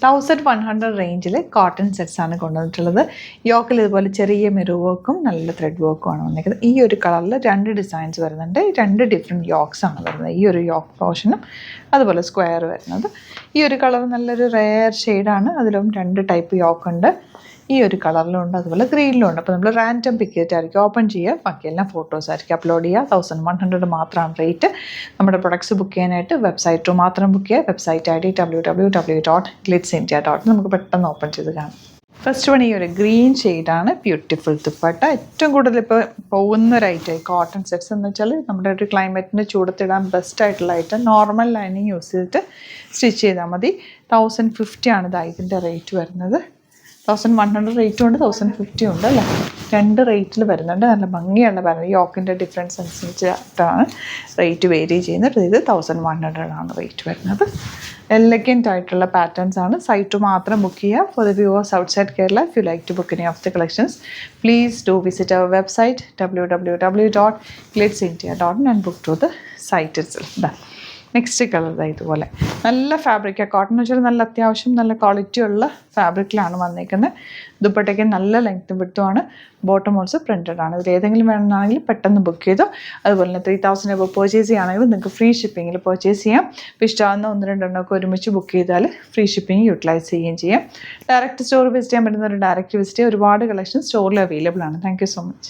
1100 റേഞ്ചിൽ cotton sets ആണ് കൊണ്ടുവന്നിട്ടുള്ളത്. യോക്കിൽ ഇതുപോലെ ചെറിയ മിറർ വർക്കും നല്ല ത്രെഡ് വർക്കും ആണ് വന്നിരിക്കുന്നത്. ഈ ഒരു കളറിൽ 2 ഡിസൈൻസ് വരുന്നുണ്ട്. 2 ഡിഫറെൻറ്റ് യോക്സ് ആണ് വരുന്നത്. ഈ ഒരു യോക്ക് പോർഷനും അതുപോലെ സ്ക്വയർ വരുന്നത്. ഈ ഒരു കളർ നല്ലൊരു റെയർ ഷെയ്ഡാണ്. അതിലും 2 ടൈപ്പ് യോക്ക് ഉണ്ട്. ഈ ഒരു കളറിലും ഉണ്ട്, അതുപോലെ ഗ്രീനിലും ഉണ്ട്. അപ്പോൾ നമ്മൾ റാൻഡം പിക്ക് ചെയ്തിട്ടായിരിക്കും ഓപ്പൺ ചെയ്യുക. ബാക്കിയെല്ലാം ഫോട്ടോസ് ആയിരിക്കും അപ്ലോഡ് ചെയ്യുക. 1100 മാത്രമാണ് റേറ്റ്. നമ്മുടെ പ്രൊഡക്ട്സ് ബുക്ക് ചെയ്യാനായിട്ട് വെബ്സൈറ്റ് മാത്രം ബുക്ക് ചെയ്യുക. Website ID www.glitzindia.in. നമുക്ക് പെട്ടെന്ന് ഓപ്പൺ ചെയ്ത് കാണാം. ഫസ്റ്റ് വൺ ഈ ഒരു ഗ്രീൻ ഷെയ്ഡാണ്. ബ്യൂട്ടിഫുൾ ദുപ്പട്ട. ഏറ്റവും കൂടുതൽ ഇപ്പോൾ പോകുന്നൊരു ഐറ്റം കോട്ടൺ സെറ്റ്സ് എന്ന് വെച്ചാൽ നമ്മുടെ ഒരു ക്ലൈമറ്റിന് ചൂടത്തിടാൻ ബെസ്റ്റ് ആയിട്ടുള്ള ഐറ്റം. നോർമൽ ലൈനിങ് യൂസ് ചെയ്തിട്ട് സ്റ്റിച്ച് ചെയ്താൽ മതി. 1050 ആണ് ഇതിൻ്റെ റേറ്റ് വരുന്നത്. 1100 റേറ്റും ഉണ്ട്, 1050 ഉണ്ട് അല്ലേ. 2 റേറ്റിൽ വരുന്നുണ്ട്. നല്ല ഭംഗിയുള്ള പറയുന്നത്. യോക്കിൻ്റെ ഡിഫറൻസ് അനുസരിച്ചിട്ടാണ് റേറ്റ് വേരി ചെയ്യുന്നത്. ഇത് 1100 ആണ് റേറ്റ് വരുന്നത്. എലഗൻറ്റ് ആയിട്ടുള്ള പാറ്റേൺസ് ആണ്. സൈറ്റ് മാത്രം ബുക്ക് ചെയ്യുക. For the viewers outside Kerala, if you like to book any of the collections, please do visit our website www.glitzindia.in and book through the site itself. Next colour ഇതുപോലെ നല്ല ഫാബ്രിക്കാണ്. Cotton എന്ന് വെച്ചാൽ നല്ല അത്യാവശ്യം നല്ല ക്വാളിറ്റി ഉള്ള ഫാബ്രിക്കിലാണ് വന്നിരിക്കുന്നത്. ദുപ്പട്ടയ്ക്ക് നല്ല ലെങ്ത്തും വിട്ടുമാണ്. ബോട്ടം ഓൾസോ പ്രിൻറ്റഡ് ആണ്. ഇതിൽ ഏതെങ്കിലും വേണമെന്നാണെങ്കിൽ പെട്ടെന്ന് ബുക്ക് ചെയ്തു. അതുപോലെ തന്നെ 3000 എബോ പർച്ചേസ് ചെയ്യുകയാണെങ്കിൽ നിങ്ങൾക്ക് ഫ്രീ ഷിപ്പിങ്ങിൽ പർച്ചേസ് ചെയ്യാം. ഇപ്പോൾ ഇഷ്ടമാകുന്ന 1-2 എണ്ണമൊക്കെ ഒരുമിച്ച് ബുക്ക് ചെയ്താൽ ഫ്രീ ഷിപ്പിംഗ് യൂട്ടിലൈസ് ചെയ്യുകയും ചെയ്യാം. ഡയറക്റ്റ് സ്റ്റോർ വിസിറ്റ് ചെയ്യാൻ പറ്റുന്നവർ ഡയറക്റ്റ് വിസിറ്റ് ചെയ്യുക. ഒരുപാട് കളക്ഷൻ സ്റ്റോറിൽ അവൈലബിൾ ആണ്. Thank you so much.